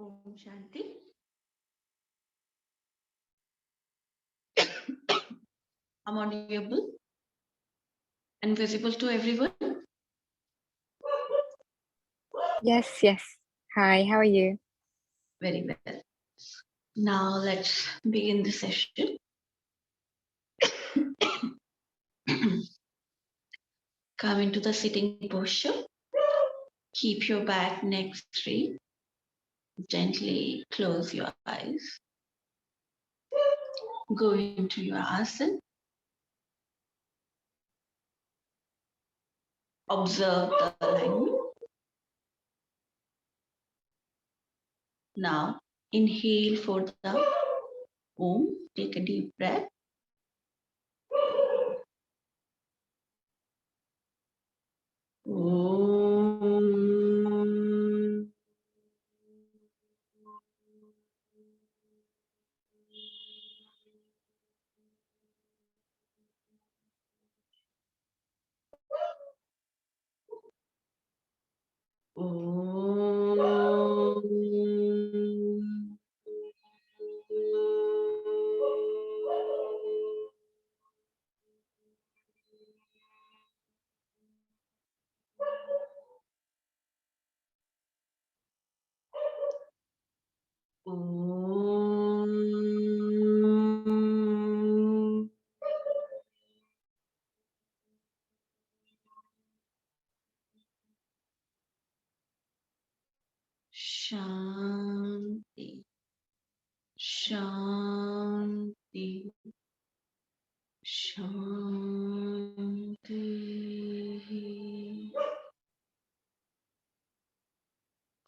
Om Shanti. I'm audible and visible to everyone. Yes, yes. Hi, how are you? Very well. Now let's begin the session. Come into the sitting posture. Keep your back, neck straight. Gently close your eyes. Go into your asana. Observe the alignment. Now inhale for the Om. Take a deep breath. Om. Om. Om. Shanti. Shanti. Shanti.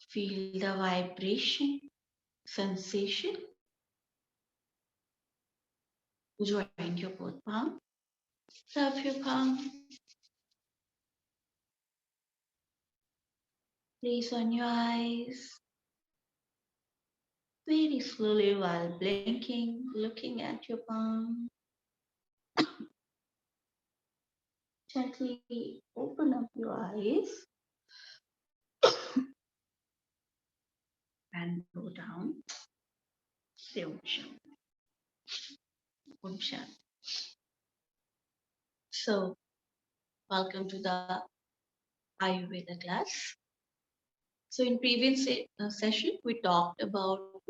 Feel the vibration, sensation. Join your both palm. Rub your palm. Place on your eyes. Very slowly while blinking, looking at your palm. Gently open up your eyes and go down. Say Om Shanti. Om Shanti. So, welcome to the Ayurveda class. So, in previous session, we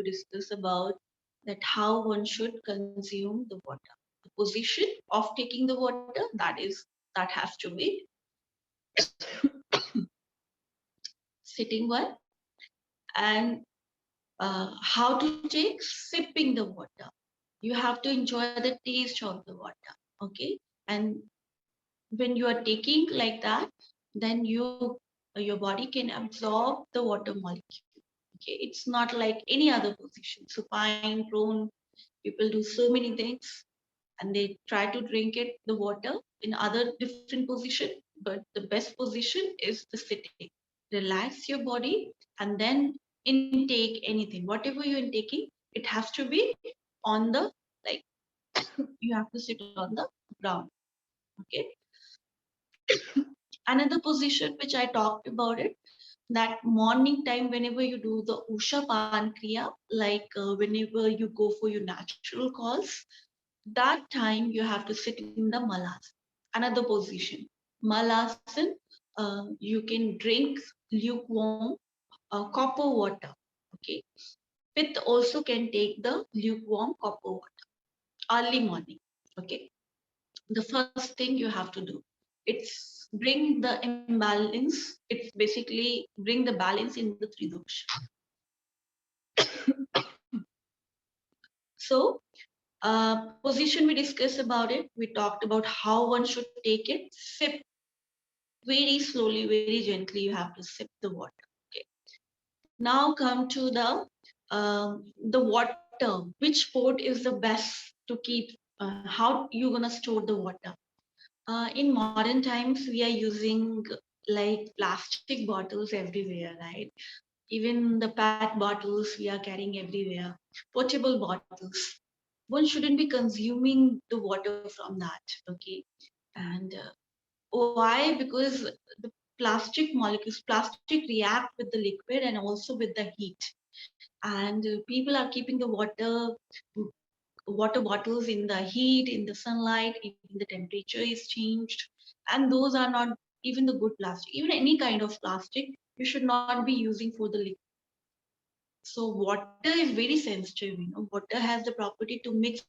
discussed about that how one should consume the water. The position of taking the water, that has to be sitting one, and how to take sipping the water. You have to enjoy the taste of the water, okay? And when you are taking like that, then your body can absorb the water molecule, okay? It's not like any other position. Supine, prone, people do so many things and they try to drink the water in other different position, but the best position is the sitting. Relax your body and then intake anything. Whatever you're intaking, it has to be on the, like, you have to sit on the ground, okay? Another position which I talked about it, that morning time, whenever you do the Usha Pan Kriya, like whenever you go for your natural calls, that time you have to sit in the Malasana. Another position, Malasana, you can drink lukewarm copper water, okay? Pitta also can take the lukewarm copper water early morning, okay? The first thing you have to do, it's bring the imbalance. It's basically bring the balance in the three dosha. So position, we discussed about it. We talked about how one should take it. Sip very slowly, very gently. You have to sip the water, okay? Now come to the water. Which port is the best to keep? How you gonna store the water? In modern times, we are using like plastic bottles everywhere, right? Even the PET bottles we are carrying everywhere, portable bottles. One shouldn't be consuming the water from that, okay? And why? Because the plastic molecules, plastic react with the liquid and also with the heat. and people are keeping the water bottles in the heat, in the sunlight, even the temperature is changed, and those are not even the good plastic. Even any kind of plastic you should not be using for the liquid. So water is very sensitive. Water has the property to mix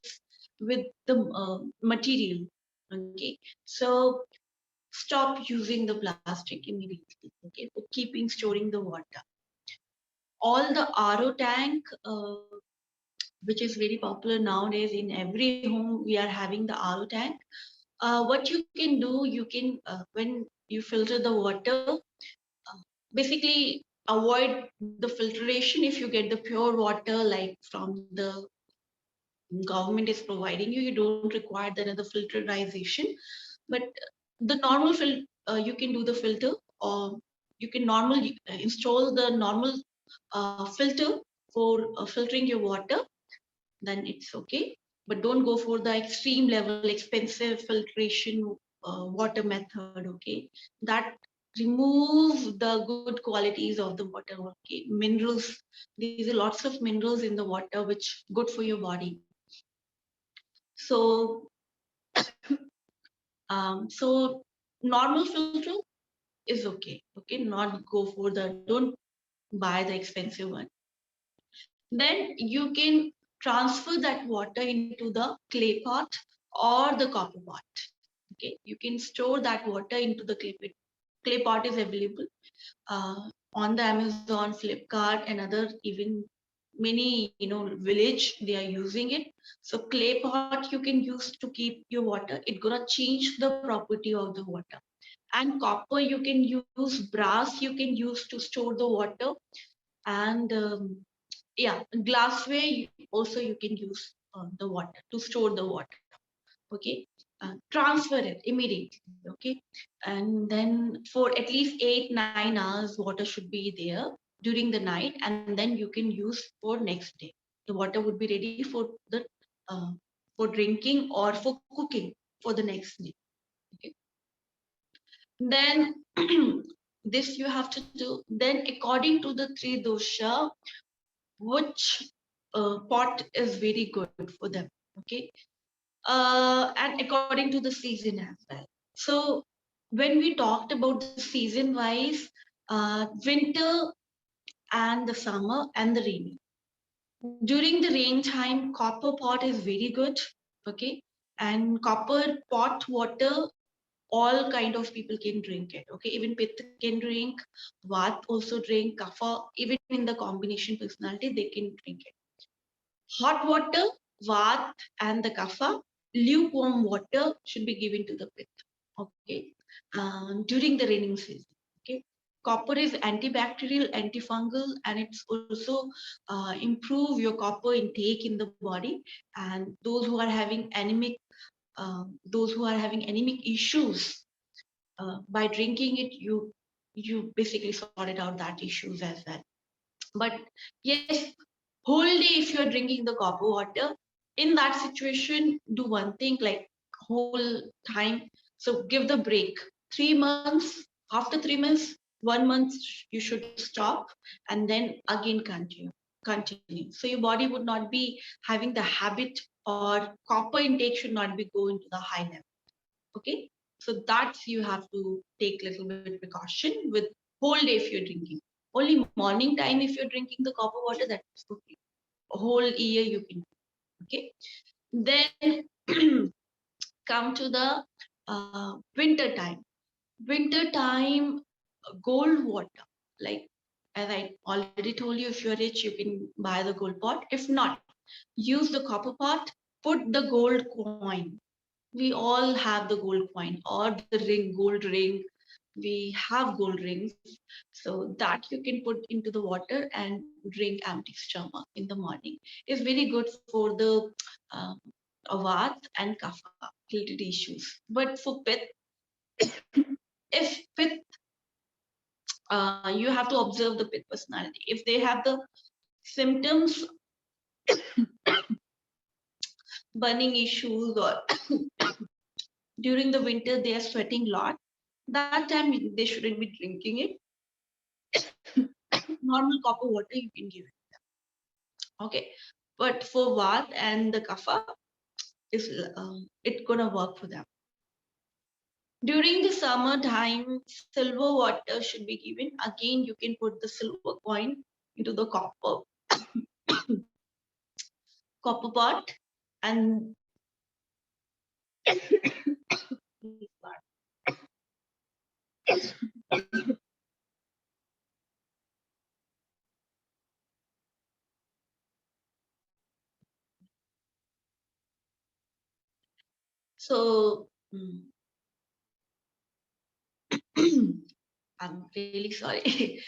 with the material. Okay, so stop using the plastic immediately. Okay, for keeping storing the water. All the RO tank, which is very popular nowadays in every home, we are having the RO tank. What you can do, you can when you filter the water, basically avoid the filtration. If you get the pure water like from the government is providing you, you don't require the another filterization. But the normal you can do the filter, or you can normally install the normal filter for filtering your water, then it's okay. But don't go for the extreme level, expensive filtration water method. Okay, that remove the good qualities of the water. Okay, minerals. These are lots of minerals in the water, which good for your body. So, so normal filter is okay. Okay, not go for the, don't buy the expensive one. Then you can transfer that water into the clay pot or the copper pot. Okay, you can store that water into the clay pot. Clay pot is available on the Amazon, Flipkart, and other, even many village they are using it. So clay pot you can use to keep your water. It gonna change the property of the water. And copper you can use, brass you can use to store the water, and yeah, glassware also you can use the water to store the water. Okay, transfer it immediately. Okay, and then for at least 8-9 hours water should be there during the night, and then you can use for next day. The water would be ready uh, for drinking or for cooking for the next day. Okay, then this you have to do. Then according to the three dosha, which pot is very good for them. Okay, and according to the season as well. So when we talked about the season wise, winter and the summer and the rainy. During the rain time, copper pot is very good. Okay, and copper pot water, all kind of people can drink it. Okay, even pitta can drink, vat also drink, kapha, even in the combination personality they can drink it. Hot water, vat, and the kapha. Lukewarm water should be given to the pitta. Okay, during the raining season. Okay, copper is antibacterial, antifungal, and it's also improve your copper intake in the body. And those who are having anemic issues, by drinking it, you basically sorted out that issues as well. But yes, whole day if you're drinking the copper water, in that situation do one thing, like whole time, so give the break 3 months. After 3 months, 1 month you should stop, and then again continue. So your body would not be having the habit, or copper intake should not be going to the high level. Okay, so that's, you have to take little bit precaution with whole day if you're drinking. Only morning time if you're drinking the copper water, that's okay. Whole year you can. Okay, then come to the winter time. Winter time, gold water, like as I already told you, if you're rich you can buy the gold pot. If not, use the copper pot, put the gold coin. We all have the gold coin or the gold ring. We have gold rings, so that you can put into the water and drink empty stomach in the morning. It's very good for the uh, avat and kapha related issues. But for pith, if pith, you have to observe the pith personality. If they have the symptoms, burning issues, or during the winter they are sweating a lot, that time they shouldn't be drinking it. Normal copper water you can give it. Okay, but for Vat and the Kapha, is it's gonna work for them. During the summer time, silver water should be given. Again, you can put the silver coin into the copper pot, and so I'm really sorry.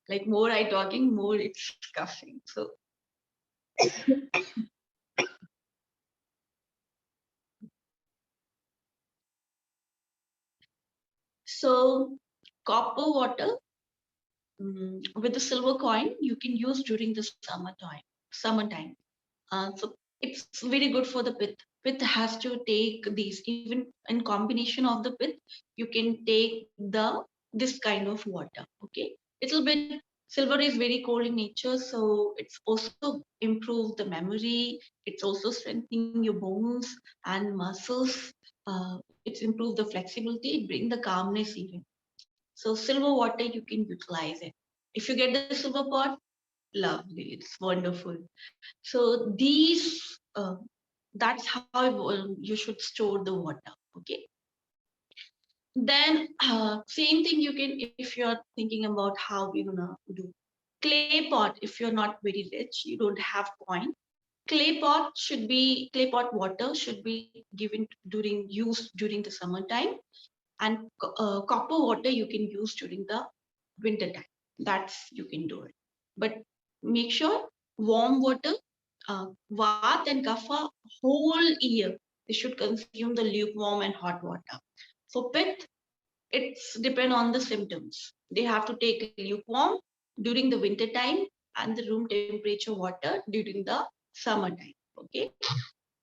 Like more I talking, more it's coughing. So copper water with the silver coin you can use during the summertime. So it's very good for the pith. Pith has to take these, even in combination of the pith, you can take this kind of water. Okay, little bit. Silver is very cold in nature, so it's also improve the memory. It's also strengthening your bones and muscles. It's improve the flexibility, bring the calmness even. So silver water you can utilize it. If you get the silver pot, lovely, it's wonderful. So these, that's how you should store the water. Okay. Then same thing you can, if you're thinking about how we're gonna do clay pot. If you're not very rich, you don't have coin. Clay pot water should be given during use during the summertime, and copper water you can use during the winter time. That's you can do it, but make sure warm water. Vat and Kapha whole year they should consume the lukewarm and hot water. For Pith, it's depend on the symptoms. They have to take lukewarm during the winter time and the room temperature water during the summertime. Okay.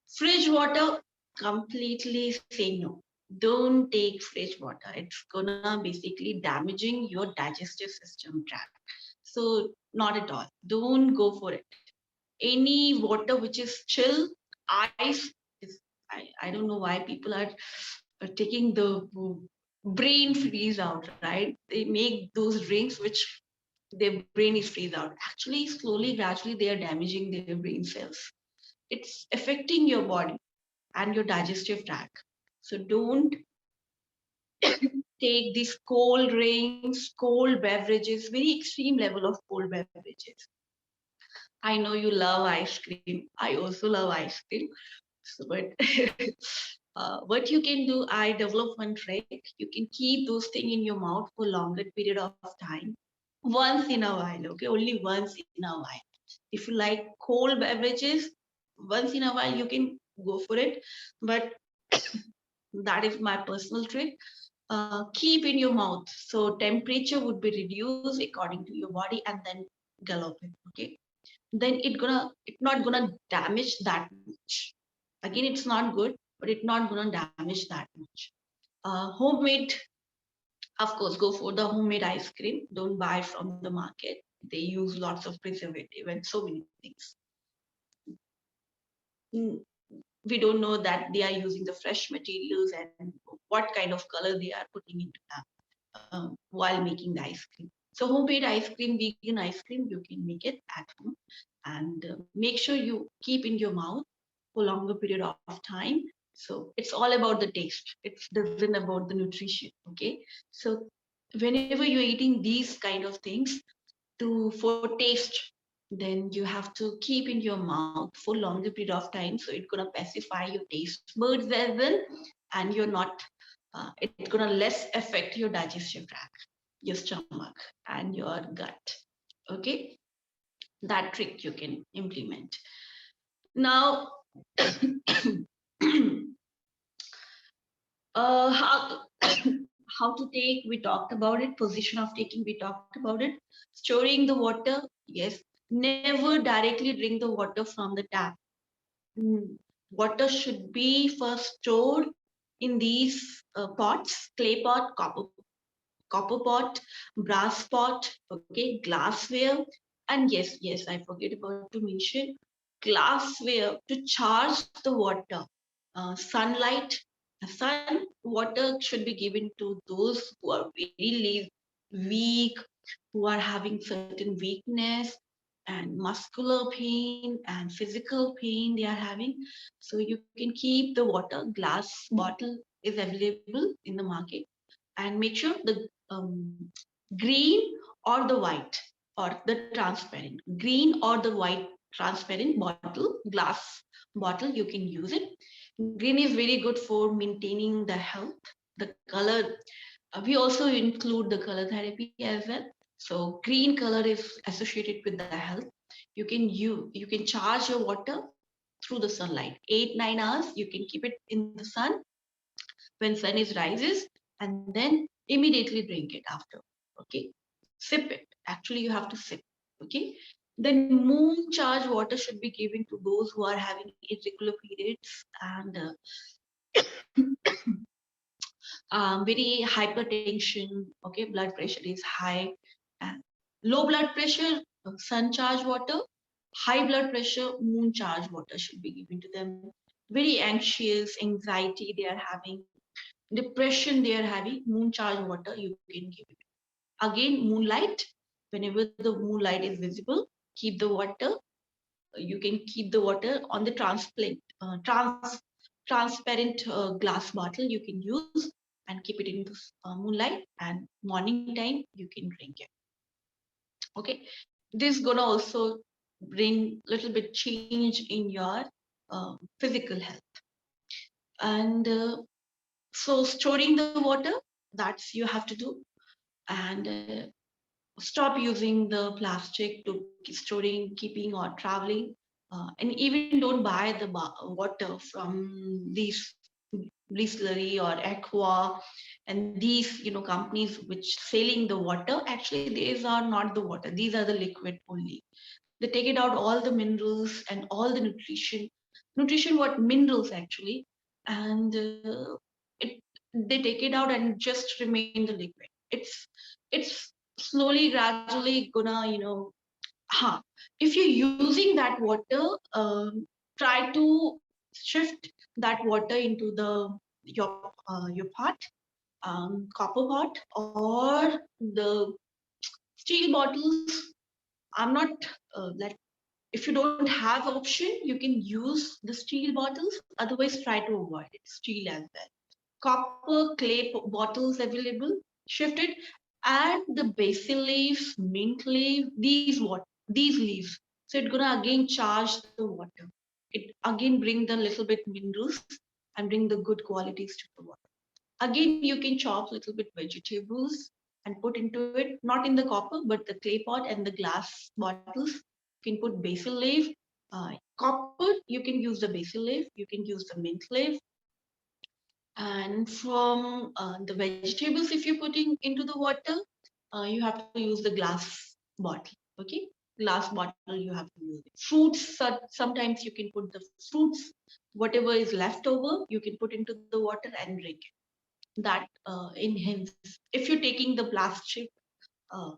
Fridge water, completely say no. Don't take fridge water. It's gonna basically damaging your digestive system tract. So not at all. Don't go for it. Any water which is chill, ice is, I don't know why people are taking the brain freeze out, right? They make those drinks which their brain is freeze out. Actually, slowly, gradually, they are damaging their brain cells. It's affecting your body and your digestive tract. So don't take these cold drinks, cold beverages, very extreme level of cold beverages. I know you love ice cream. I also love ice cream. So, but what you can do, I develop one trick. You can keep those things in your mouth for longer period of time. Once in a while, okay? Only once in a while. If you like cold beverages, once in a while you can go for it. But that is my personal trick. Keep in your mouth. So temperature would be reduced according to your body and then gulp it. Okay. Then it's not gonna damage that much. Again, it's not good, but it's not gonna damage that much. Homemade, of course, go for the homemade ice cream. Don't buy from the market. They use lots of preservative and so many things. Mm, we don't know that they are using the fresh materials and what kind of color they are putting into them while making the ice cream. So homemade ice cream, vegan ice cream, you can make it at home, and make sure you keep in your mouth for longer period of time. So it's all about the taste. It doesn't about the nutrition. Okay. So whenever you're eating these kind of things for taste, then you have to keep in your mouth for longer period of time. So it's gonna pacify your taste buds as well, and you're not. It's gonna less affect your digestive tract, your stomach, and your gut. Okay, that trick you can implement. Now, how how to take? We talked about it. Position of taking. We talked about it. Storing the water. Yes. Never directly drink the water from the tap. Water should be first stored in these pots: clay pot, copper pot, brass pot, okay, glassware. And yes, I forget about to mention glassware to charge the water. Sunlight, sun water should be given to those who are very weak, who are having certain weakness and muscular pain and physical pain they are having. So you can keep the water, glass bottle is available in the market, and make sure the green or the white or the transparent, green or the white transparent bottle, glass bottle, you can use it. Green is very good for maintaining the health. The color, we also include the color therapy as well. So green color is associated with the health. You can charge your water through the sunlight. 8-9 hours you can keep it in the sun when sun is rises, and then immediately drink it after. Okay, sip it. Actually, you have to sip. Okay. Then moon charge water should be given to those who are having irregular periods and very hypertension. Okay, blood pressure is high, and low blood pressure, sun charge water. High blood pressure, moon charge water should be given to them. Very anxious, anxiety they are having, depression they are having, moon charge water you can give it. Again, moonlight, whenever the moonlight is visible, keep the water. You can keep the water on the transparent glass bottle you can use, and keep it in the moonlight, and morning time you can drink it. Okay, this gonna also bring little bit change in your physical health. And so storing the water, that's you have to do. And stop using the plastic to storing, keeping, or traveling. And even don't buy the water from these Brisleri or Aqua and these companies which selling the water. Actually, these are not the water, these are the liquid only. They take it out all the minerals and all the nutrition what minerals actually, and they take it out and just remain the liquid. It's slowly gradually gonna if you're using that water, try to shift that water into the your pot, copper pot, or the steel bottles. I'm not like, if you don't have option, you can use the steel bottles. Otherwise, try to avoid it. Steel as well. Copper, clay bottles available. Shift it. Add the basil leaves, mint leaf. These leaves. So it's gonna again charge the water. It again bring the little bit minerals and bring the good qualities to the water. Again, you can chop little bit vegetables and put into it, not in the copper, but the clay pot and the glass bottles. You can put basil leaf. Copper, you can use the basil leaf, you can use the mint leaf. And from the vegetables, if you're putting into the water, you have to use the glass bottle. Okay, glass bottle you have to use it. Fruits, sometimes you can put the fruits, whatever is left over, you can put into the water and drink it. That enhances. If you're taking the plastic, uh,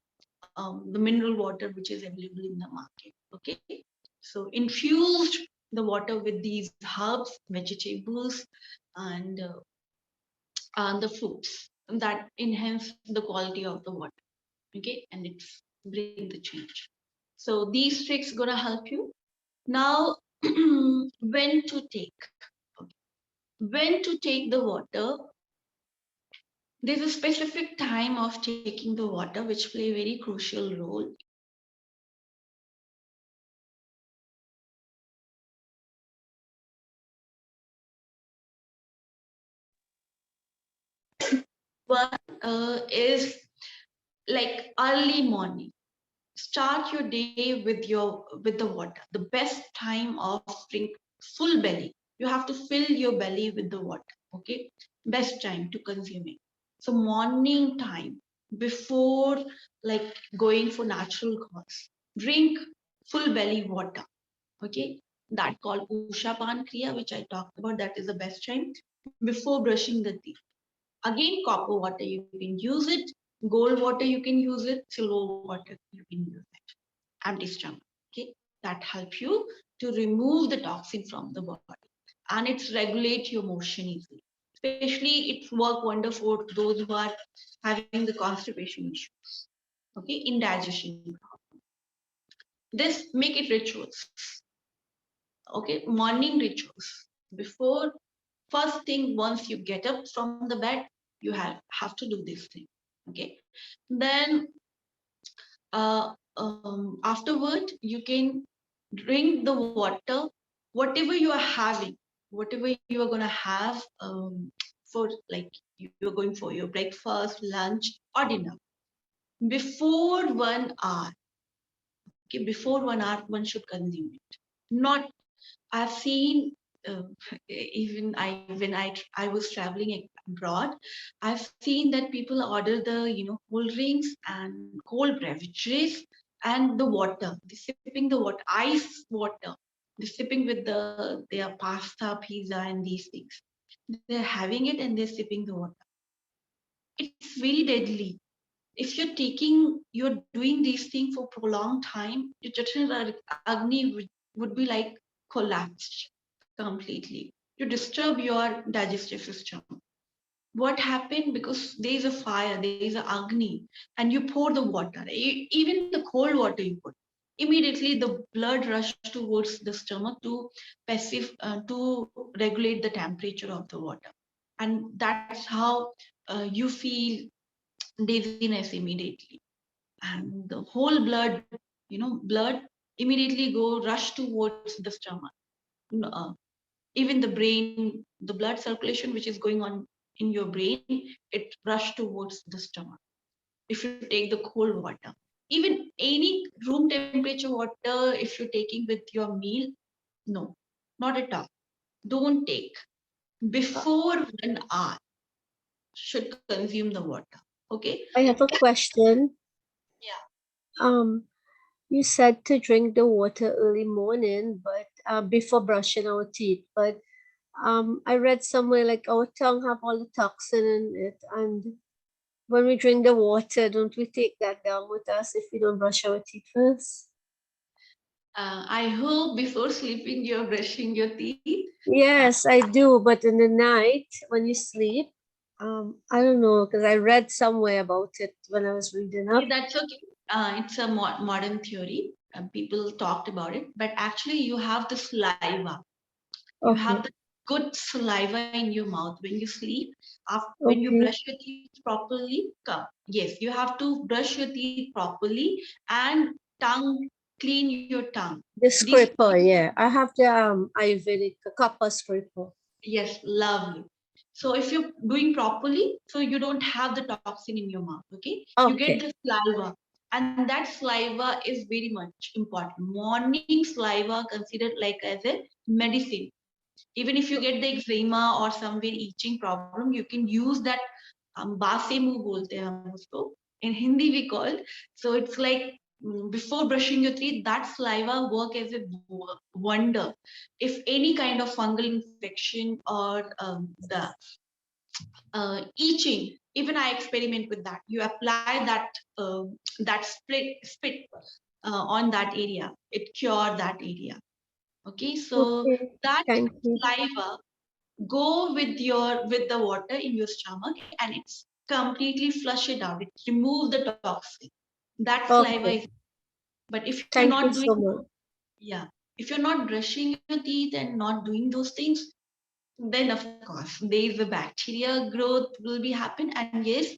the mineral water which is available in the market. Okay, so infused the water with these herbs, vegetables, and the fruits that enhance the quality of the water. Okay, and it's bring the change. So these tricks gonna help you. Now, when to take? Okay. When to take the water? There's a specific time of taking the water which play a very crucial role. One is like early morning. Start your day with the water. The best time of drink full belly. You have to fill your belly with the water. Okay, best time to consume it. So morning time before like going for natural cause. Drink full belly water. Okay, that called Usha Pan Kriya, which I talked about. That is the best time before brushing the teeth. Again, copper water you can use it, gold water you can use it, silver water you can use it. empty stomach. Okay, that help you to remove the toxin from the body, and it's regulate your motion easily. Especially, it's work wonder for those who are having the constipation issues. Okay, indigestion. This make it rituals. Okay, morning rituals before first thing once you get up from the bed, you have to do this thing. Okay, then afterward you can drink the water, whatever you are having, whatever you are going to have, for like you're going for your breakfast, lunch, or dinner, before 1 hour. Okay, before 1 hour one should consume it. Not, I've seen, uh, even I was traveling abroad, I've seen that people order the cold drinks and cold beverages and the water. They're sipping the water, ice water. They're sipping with their pasta, pizza, and these things. They're having it and they're sipping the water. It's very deadly. If you're doing these things for prolonged time, your jatana agni would be like collapsed completely. You disturb your digestive system. What happened? Because there is a fire, there is a agni, and you pour the water, even the cold water you put. Immediately, the blood rush towards the stomach to regulate the temperature of the water, and that's how you feel dizziness immediately, and the whole blood immediately go rush towards the stomach. uh, Even the brain, the blood circulation which is going on in your brain, it rush towards the stomach. If you take the cold water, even any room temperature water, if you're taking with your meal, no, not at all. Don't take before 1 hour. Should consume the water. Okay. I have a question. Yeah. You said to drink the water early morning, but before brushing our teeth. But I read somewhere like our tongue have all the toxin in it, and when we drink the water, don't we take that down with us if we don't brush our teeth first? I hope before sleeping you're brushing your teeth. Yes, I do. But in the night when you sleep, I don't know because I read somewhere about it when I was reading up. That's okay. It's a modern theory. People talked about it, but actually, you have the saliva. You have Okay. the good saliva in your mouth when you sleep. After, when you Okay. brush your teeth properly, come. Yes, you have to brush your teeth properly and tongue, clean your tongue. The These scraper, yeah. I have the Ayurvedic copper scraper. Yes, lovely. So if you're doing properly, so you don't have the toxin in your mouth, okay? You get Okay. the saliva, and that saliva is very much important. Morning saliva considered like as a medicine. Even if you get the eczema or somewhere itching problem, you can use that बासे मुंह बोलते हैं हम उसको. In Hindi we call. So it's like before brushing your teeth, that saliva work as a wonder. If any kind of fungal infection or the itching, even I experiment with that. You apply that spit on that area, it cure that area. Okay, so Okay. that Thank you. saliva go with the water in your stomach, and it's completely flush it out. It remove the toxin. That saliva is. Okay. But if you're Thank not you doing, so much. yeah, if you're not brushing your teeth and not doing those things, then of course there is a bacteria growth will be happen. And yes,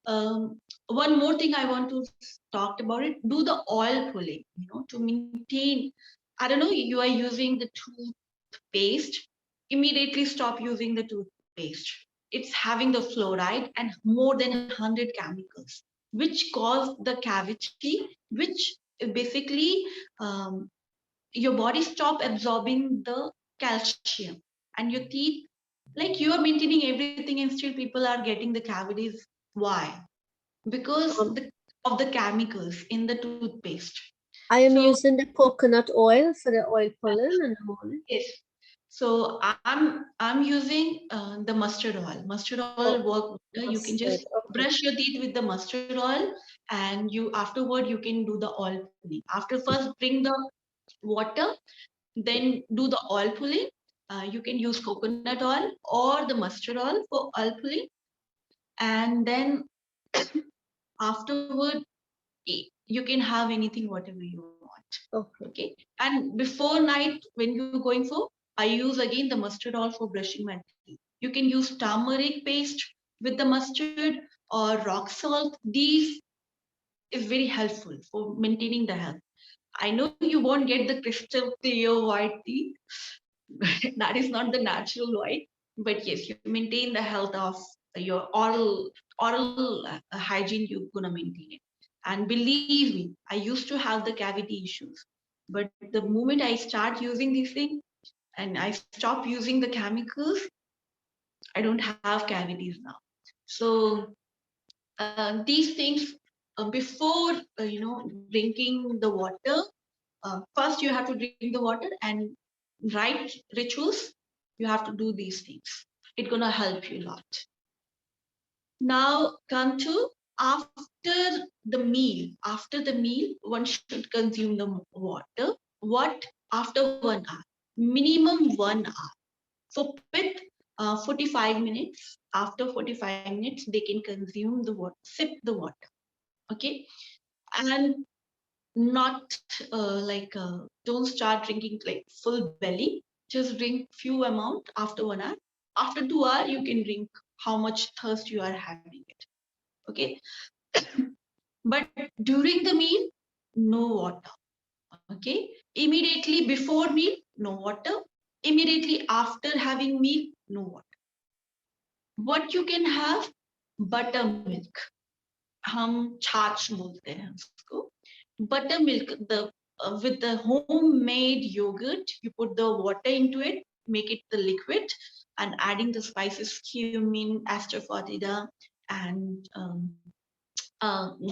one more thing I want to talk about it. Do the oil pulling, to maintain. I don't know. You are using the toothpaste. Immediately stop using the toothpaste. It's having the fluoride and more than 100 chemicals, which cause the cavity, which basically your body stop absorbing the calcium, and your teeth, like you are maintaining everything and still people are getting the cavities. Why? Because Um, of the chemicals in the toothpaste. I am So using the coconut oil for the oil pulling in the morning. yes, so I'm using the mustard oil. Mustard oil Oh, work. You can just mustard. Okay. brush your teeth with the mustard oil, and you afterward you can do the oil pulling. After first bring the water, then do the oil pulling. You can use coconut oil or the mustard oil for oil pulling, and then afterward you can have anything whatever you want. Okay. And before night when you're going for, I use again the mustard oil for brushing my teeth. You can use turmeric paste with the mustard or rock salt. These is very helpful for maintaining the health. I know you won't get the crystal clear white teeth. That is not the natural white, but yes, you maintain the health of your oral hygiene. You're gonna maintain it. And believe me, I used to have the cavity issues, but the moment I start using these things and I stop using the chemicals, I don't have cavities now. So these things before drinking the water, first you have to drink the water, and right rituals, you have to do these things. It's gonna help you a lot. Now come to after the meal. After the meal, one should consume the water. What? After 1 hour, minimum 1 hour. For pith, 45 minutes. After 45 minutes, they can consume the water, sip the water. Okay, and not don't start drinking like full belly. Just drink few amount after 1 hour. After 2 hours, you can drink how much thirst you are having it. Okay, but during the meal, no water. Okay, immediately before meal, no water. Immediately after having meal, no water. What you can have? Buttermilk. हम छाछ बोलते हैं उसको. Buttermilk, with the homemade yogurt, you put the water into it, make it the liquid, and adding the spices cumin, asafoetida, and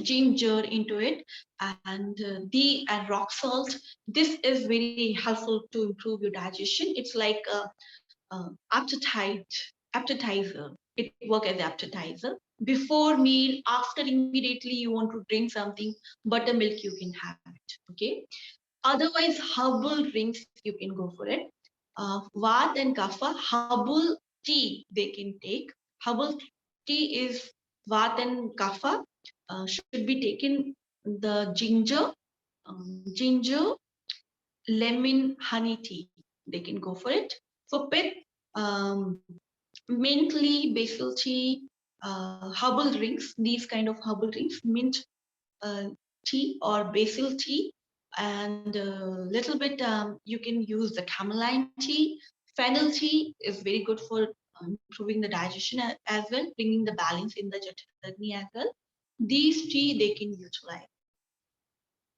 ginger into it, and rock salt. This is very helpful to improve your digestion. It's like appetizer. It works as appetizer. Before meal, after immediately you want to drink something, buttermilk you can have it. Okay. Otherwise, herbal drinks you can go for it. Vat and kapha, herbal tea they can take. Herbal tea is vat and kapha. Should be taken the ginger, lemon, honey tea. They can go for it. For pith, um, mint tea, basil tea, herbal drinks. These kind of herbal drinks, mint tea or basil tea, and a little bit you can use the chamomile tea. Fennel tea is very good for improving the digestion as well, bringing the balance in the jatadagni as well. These tea they can utilize.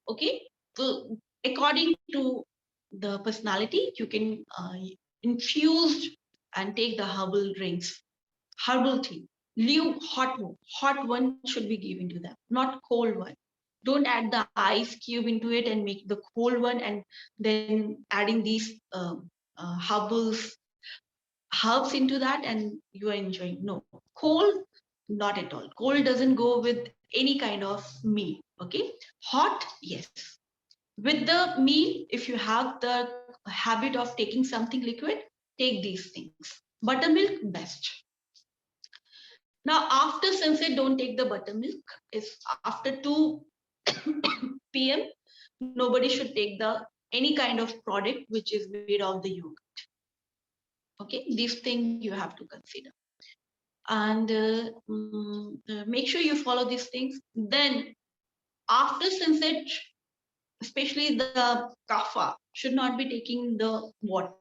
Okay, so according to the personality, you can infuse and take the herbal drinks. Herbal tea. Leave hot one. Hot one should be given to them, not cold one. Don't add the ice cube into it and make the cold one, and then adding these herbs into that, and you are enjoying. No, cold, not at all. Cold doesn't go with any kind of meal. Okay, hot, yes. With the meal, if you have the habit of taking something liquid, take these things. Buttermilk, best. Now, after sunset, don't take the buttermilk. It's after 2 p.m. Nobody should take any kind of product which is made of the yogurt. Okay, these things you have to consider. And make sure you follow these things. Then, after sunset, especially the kapha, should not be taking the water.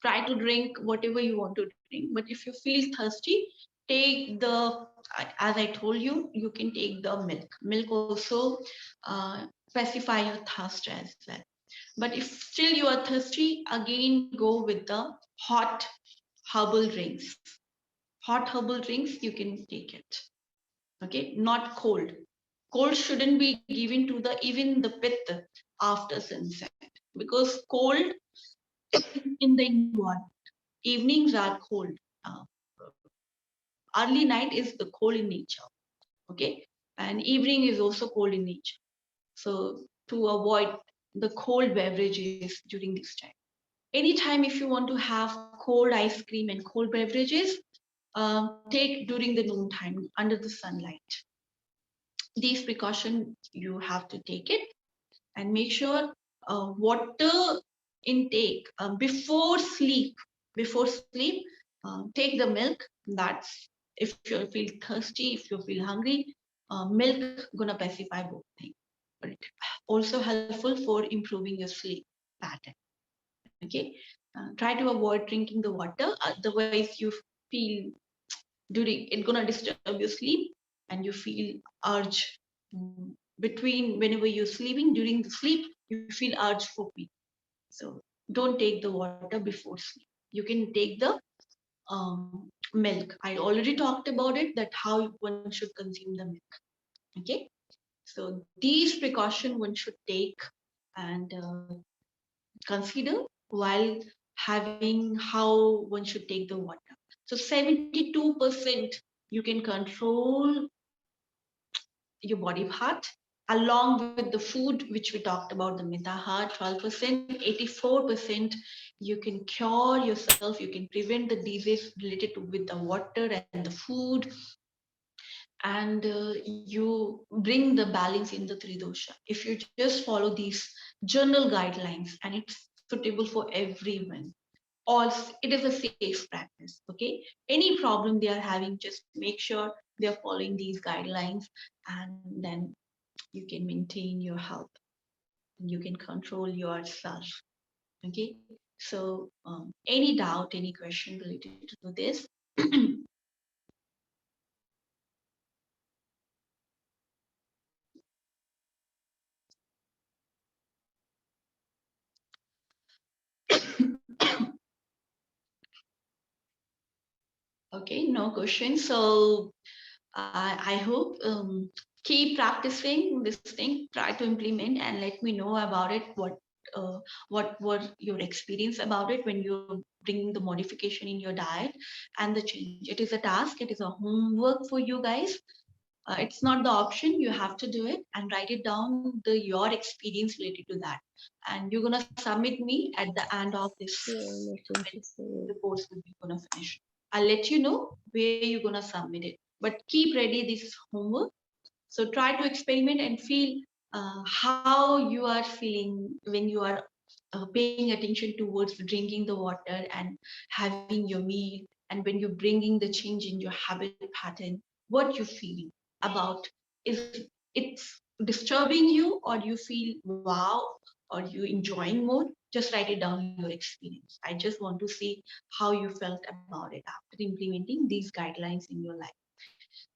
Try to drink whatever you want to drink, but if you feel thirsty, take as I told you, you can take the milk also pacify your thirst as well. But if still you are thirsty, again go with the hot herbal drinks. Hot herbal drinks, you can take it. Okay, not cold. Cold shouldn't be given to even the pith after sunset, because cold in the environment. Evenings are cold. Early night is the cold in nature. Okay, and evening is also cold in nature. So to avoid the cold beverages during this time. Anytime if you want to have cold ice cream and cold beverages, take during the noon time under the sunlight. These precautions you have to take it, and make sure water intake before sleep. Before sleep, take the milk. That's if you feel thirsty, if you feel hungry, milk gonna pacify both things. But also helpful for improving your sleep pattern. Okay, try to avoid drinking the water, otherwise you feel during it gonna disturb your sleep, and you feel urge between whenever you're sleeping. During the sleep you feel urge for pee, so don't take the water before sleep. You can take the milk. I already talked about it, that how one should consume the milk. Okay, so these precautions one should take and consider while having how one should take the water. So 72% you can control your body part, along with the food which we talked about, the mitaha 12%, 84% you can cure yourself, you can prevent the disease related to with the water and the food, and you bring the balance in the three dosha if you just follow these general guidelines, and it's suitable for everyone. All it is a safe practice. Okay, any problem they are having, just make sure they are following these guidelines, and then you can maintain your health, you can control yourself. Okay, so any doubt, any question related to this? Okay, no question. So I hope keep practicing this thing, try to implement, and let me know about it. What were your experience about it when you bring the modification in your diet and the change? It is a task. It is a homework for you guys. It's not the option. You have to do it and write it down. Your experience related to that, and you're gonna submit me at the end of this Yeah, nothing when to say. the course will be gonna finish. I'll let you know where you're gonna submit it. But keep ready this homework. So try to experiment and feel how you are feeling when you are paying attention towards drinking the water and having your meal, and when you're bringing the change in your habit pattern, what you feel about, is it's disturbing you, or you feel wow, or you enjoying more? Just write it down, your experience. I just want to see how you felt about it after implementing these guidelines in your life.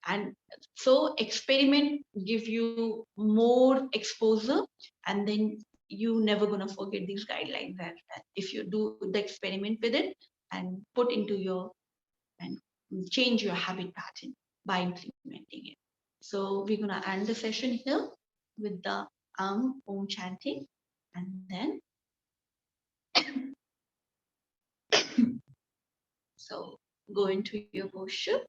And so experiment give you more exposure, and then you never gonna forget these guidelines, and if you do the experiment with it and put into your and change your habit pattern by implementing it. So we're gonna end the session here with the om chanting, and then so go into your posture,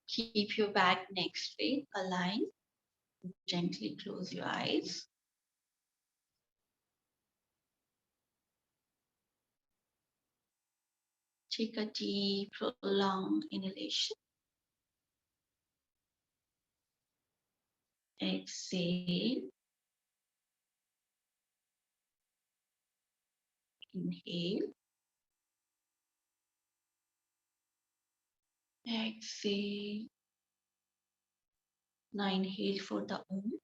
keep your back neck straight, align, gently close your eyes. Take a deep, prolonged inhalation. Exhale. Inhale. Exhale. Now inhale for the Om.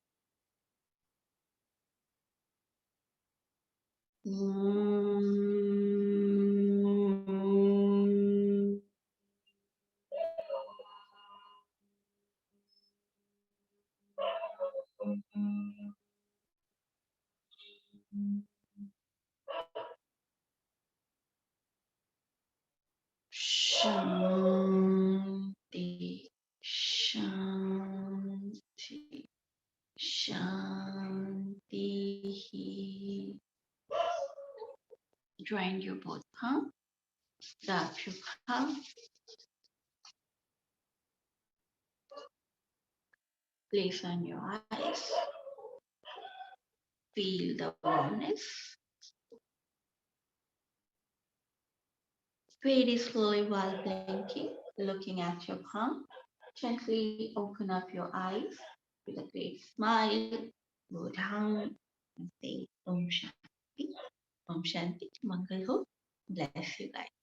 Shanti, Shanti, Shanti. Join your both palm, tap your palm. Place on your eyes. Feel the warmness. Very slowly while blinking, looking at your palm. Gently open up your eyes with a great smile. Go down and say Om Shanti. Om Shanti. Mangal ho. Bless you guys.